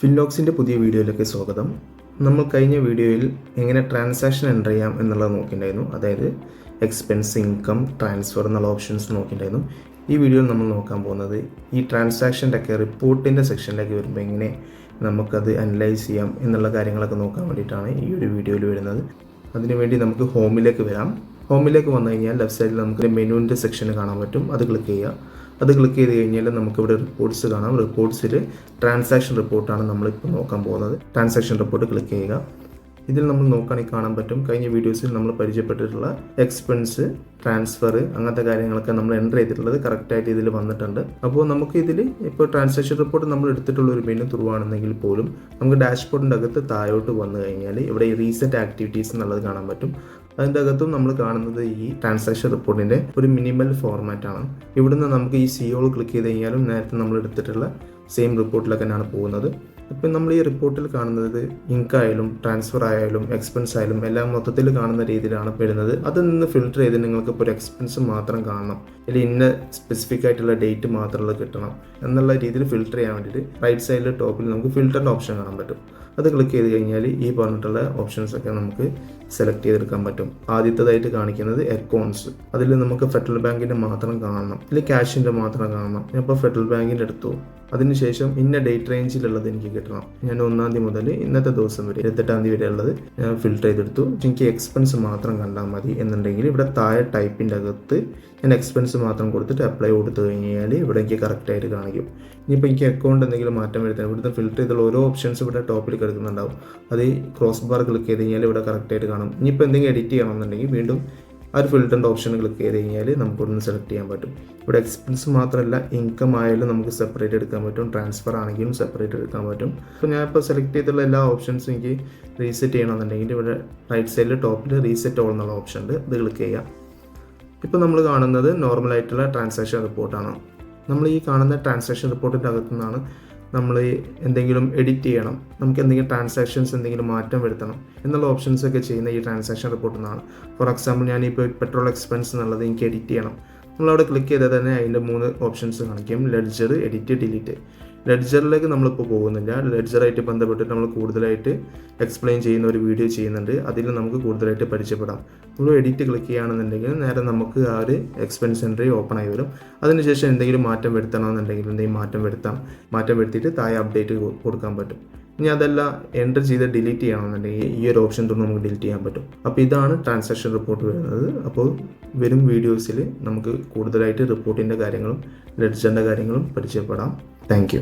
ഫിൻലോക്സിൻ്റെ പുതിയ വീഡിയോയിലേക്ക് സ്വാഗതം. നമ്മൾ കഴിഞ്ഞ വീഡിയോയിൽ എങ്ങനെ ട്രാൻസാക്ഷൻ എൻ്റർ ചെയ്യാം എന്നുള്ളത് നോക്കിയിട്ടുണ്ടായിരുന്നു. അതായത് എക്സ്പെൻസ്, ഇൻകം, ട്രാൻസ്ഫർ എന്നുള്ള ഓപ്ഷൻസ് നോക്കിയിട്ടുണ്ടായിരുന്നു. ഈ വീഡിയോയിൽ നമ്മൾ നോക്കാൻ പോകുന്നത് ഈ ട്രാൻസാക്ഷൻ്റെ ഒക്കെ റിപ്പോർട്ടിൻ്റെ സെക്ഷനിലേക്ക് വരുമ്പോൾ എങ്ങനെ നമുക്കത് അനലൈസ് ചെയ്യാം എന്നുള്ള കാര്യങ്ങളൊക്കെ നോക്കാൻ വേണ്ടിയിട്ടാണ് ഈ ഒരു വീഡിയോയിൽ വരുന്നത്. അതിനുവേണ്ടി നമുക്ക് ഹോമിലേക്ക് വരാം. ഹോമിലേക്ക് വന്നു കഴിഞ്ഞാൽ ലെഫ്റ്റ് സൈഡിൽ നമുക്ക് മെനുവിൻ്റെ സെക്ഷൻ കാണാൻ പറ്റും. അത് ക്ലിക്ക് ചെയ്യുക. അത് ക്ലിക്ക് ചെയ്ത് കഴിഞ്ഞാൽ നമുക്കിവിടെ റിപ്പോർട്ട്സ് കാണാം. റിപ്പോർട്ട്സിൽ ട്രാൻസാക്ഷൻ റിപ്പോർട്ടാണ് നമ്മളിപ്പോൾ നോക്കാൻ പോകുന്നത്. ട്രാൻസാക്ഷൻ റിപ്പോർട്ട് ക്ലിക്ക് ചെയ്യുക. ഇതിൽ നമ്മൾ നോക്കുകയാണെങ്കിൽ കാണാൻ പറ്റും, കഴിഞ്ഞ വീഡിയോസിൽ നമ്മൾ പരിചയപ്പെട്ടിട്ടുള്ള എക്സ്പെൻസ്, ട്രാൻസ്ഫർ അങ്ങനത്തെ കാര്യങ്ങളൊക്കെ നമ്മൾ എൻ്റർ ചെയ്തിട്ടുള്ളത് കറക്റ്റായിട്ട് ഇതിൽ വന്നിട്ടുണ്ട്. അപ്പോൾ നമുക്ക് ഇതിൽ ഇപ്പോൾ ട്രാൻസാക്ഷൻ റിപ്പോർട്ട് നമ്മൾ എടുത്തിട്ടുള്ള ഒരു മെനു ത്രൂ ആണെന്നെങ്കിൽ പോലും നമുക്ക് ഡാഷ്ബോർഡിൻ്റെ അകത്ത് താഴോട്ട് വന്നു കഴിഞ്ഞാൽ ഇവിടെ ഈ റീസെറ്റ് ആക്ടിവിറ്റീസ് എന്നുള്ളത് കാണാൻ പറ്റും. അതിൻ്റെ അകത്തും നമ്മൾ കാണുന്നത് ഈ ട്രാൻസാക്ഷൻ റിപ്പോർട്ടിൻ്റെ ഒരു മിനിമൽ ഫോർമാറ്റാണ്. ഇവിടുന്ന് നമുക്ക് ഈ സിഒ ക്ലിക്ക് ചെയ്ത് കഴിഞ്ഞാലും നേരത്തെ നമ്മൾ എടുത്തിട്ടുള്ള സെയിം റിപ്പോർട്ടിലൊക്കെ തന്നെയാണ് പോകുന്നത്. ഇപ്പം നമ്മൾ ഈ റിപ്പോർട്ടിൽ കാണുന്നത് ഇൻകായാലും ട്രാൻസ്ഫർ ആയാലും എക്സ്പെൻസ് ആയാലും എല്ലാം മൊത്തത്തിൽ കാണുന്ന രീതിയിലാണ് വരുന്നത്. അതിൽ നിന്ന് ഫിൽറ്റർ ചെയ്ത് നിങ്ങൾക്ക് ഇപ്പോൾ ഒരു എക്സ്പെൻസ് മാത്രം കാണണം, അല്ലെങ്കിൽ ഇന്ന സ്പെസിഫിക് ആയിട്ടുള്ള ഡേറ്റ് മാത്രമുള്ളത് കിട്ടണം എന്നുള്ള രീതിയിൽ ഫിൽറ്റർ ചെയ്യാൻ വേണ്ടിയിട്ട് റൈറ്റ് സൈഡിൽ ടോപ്പിൽ നമുക്ക് ഫിൽറ്ററിൻ്റെ ഓപ്ഷൻ കാണാൻ പറ്റും. അത് ക്ലിക്ക് ചെയ്ത് കഴിഞ്ഞാൽ ഈ പറഞ്ഞിട്ടുള്ള ഓപ്ഷൻസൊക്കെ നമുക്ക് സെലക്ട് ചെയ്തെടുക്കാൻ പറ്റും. ആദ്യത്തേതായിട്ട് കാണിക്കുന്നത് അക്കൗണ്ട്സ്. അതിൽ നമുക്ക് ഫെഡറൽ ബാങ്കിൻ്റെ മാത്രം കാണണം, അല്ലെങ്കിൽ ക്യാഷിൻ്റെ മാത്രം കാണണം. ഞാൻ ഇപ്പോൾ ഫെഡറൽ ബാങ്കിൻ്റെ എടുത്തു. അതിനുശേഷം ഇന്ന ഡേറ്റ് റേഞ്ചിലുള്ളത് എനിക്ക് കിട്ടണം. ഞാൻ 1-ാം തീയതി മുതൽ ഇന്നത്തെ ദിവസം വരെ 28-ാം തീയതി വരെ ഉള്ളത് ഞാൻ ഫിൽറ്റർ ചെയ്തെടുത്തു. എനിക്ക് എക്സ്പെൻസ് മാത്രം കണ്ടാൽ മതി എന്നുണ്ടെങ്കിൽ ഇവിടെ താഴെ ടൈപ്പിൻ്റെ അകത്ത് ഞാൻ എക്സ്പെൻസ് മാത്രം കൊടുത്തിട്ട് അപ്ലൈ കൊടുത്തു കഴിഞ്ഞാൽ ഇവിടെ എനിക്ക് കറക്റ്റായിട്ട് കാണിക്കും. ഇനിയിപ്പോൾ എനിക്ക് അക്കൗണ്ട് എന്തെങ്കിലും മാറ്റം വരുത്താൻ ഇവിടുത്തെ ഫിൽറ്റർ ചെയ്തുള്ള ഓരോ ഓപ്ഷൻസ് ഇവിടെ ടോപ്പിൽ കിടക്കുന്നുണ്ടാവും. അത് ക്രോസ് ബാർ ക്ലിക്ക് ചെയ്ത് കഴിഞ്ഞാൽ ഇവിടെ കറക്റ്റായിട്ട് കാണും. ഇനിയിപ്പോൾ എന്തെങ്കിലും എഡിറ്റ് ചെയ്യണമെന്നുണ്ടെങ്കിൽ വീണ്ടും ആ ഒരു ഫിൽറ്ററിൻ്റെ ഓപ്ഷൻ ക്ലിക്ക് ചെയ്ത് കഴിഞ്ഞാൽ നമുക്കൊന്ന് സെലക്ട് ചെയ്യാൻ പറ്റും. ഇവിടെ എക്സ്പെൻസ് മാത്രമല്ല, ഇൻകം ആയാലും നമുക്ക് സെപ്പറേറ്റ് എടുക്കാൻ പറ്റും, ട്രാൻസ്ഫർ ആണെങ്കിലും സെപ്പറേറ്റ് എടുക്കാൻ പറ്റും. അപ്പോൾ ഞാൻ ഇപ്പോൾ സെലക്ട് ചെയ്തിട്ടുള്ള എല്ലാ ഓപ്ഷൻസും എനിക്ക് റീസെറ്റ് ചെയ്യണമെന്നുണ്ടെങ്കിൽ ഇവിടെ റൈറ്റ് സൈഡിൽ ടോപ്പിൽ റീസെറ്റ് ഓൾ എന്നുള്ള ഓപ്ഷൻ ഉണ്ട്. അത് ക്ലിക്ക് ചെയ്യാം. ഇപ്പോൾ നമ്മൾ കാണുന്നത് നോർമലായിട്ടുള്ള ട്രാൻസാക്ഷൻ റിപ്പോർട്ടാണ്. നമ്മൾ ഈ കാണുന്ന ട്രാൻസാക്ഷൻ റിപ്പോർട്ടിൻ്റെ അകത്തു നിന്നാണ് നമ്മൾ എന്തെങ്കിലും എഡിറ്റ് ചെയ്യണം, നമുക്ക് എന്തെങ്കിലും ട്രാൻസാക്ഷൻസ് എന്തെങ്കിലും മാറ്റം വരുത്തണം എന്നുള്ള ഓപ്ഷൻസൊക്കെ ചെയ്യുന്ന ഈ ട്രാൻസാക്ഷൻ റിപ്പോർട്ടിൽ നിന്നാണ്. ഫോർ എക്സാമ്പിൾ ഞാനിപ്പോൾ പെട്രോൾ എക്സ്പെൻസ് എന്നുള്ളത് എനിക്ക് എഡിറ്റ് ചെയ്യണം. നമ്മളവിടെ ക്ലിക്ക് ചെയ്താൽ തന്നെ അതിൻ്റെ 3 ഓപ്ഷൻസ് കാണിക്കും: ലെഡ്ജർ, എഡിറ്റ്, ഡിലീറ്റ്. ലെഡ്ജറിലേക്ക് നമ്മളിപ്പോൾ പോകുന്നില്ല. ലെഡ്ജറായിട്ട് ബന്ധപ്പെട്ടിട്ട് നമ്മൾ കൂടുതലായിട്ട് എക്സ്പ്ലെയിൻ ചെയ്യുന്ന ഒരു വീഡിയോ ചെയ്യുന്നുണ്ട്. അതിൽ നമുക്ക് കൂടുതലായിട്ട് പരിചയപ്പെടാം. നമ്മൾ എഡിറ്റ് ക്ലിക്ക് ചെയ്യുകയാണെന്നുണ്ടെങ്കിൽ നേരെ നമുക്ക് ആ ഒരു എക്സ്പെൻസ് എൻട്രി ഓപ്പൺ ആയി വരും. അതിനുശേഷം എന്തെങ്കിലും മാറ്റം വരുത്തണമെന്നുണ്ടെങ്കിൽ എന്തെങ്കിലും മാറ്റം വരുത്തിയിട്ട് താഴെ അപ്ഡേറ്റ് കൊടുക്കാൻ പറ്റും. ഇനി അതെല്ലാം എൻ്റർ ചെയ്ത് ഡിലീറ്റ് ചെയ്യണമെന്നുണ്ടെങ്കിൽ ഈ ഒരു ഓപ്ഷൻ തൊട്ട് നമുക്ക് ഡിലീറ്റ് ചെയ്യാൻ പറ്റും. അപ്പോൾ ഇതാണ് ട്രാൻസാക്ഷൻ റിപ്പോർട്ട് വരുന്നത്. അപ്പോൾ വരും വീഡിയോസിൽ നമുക്ക് കൂടുതലായിട്ട് റിപ്പോർട്ടിൻ്റെ കാര്യങ്ങളും ലെഡ്ജറിൻ്റെ കാര്യങ്ങളും പരിചയപ്പെടാം. Thank you.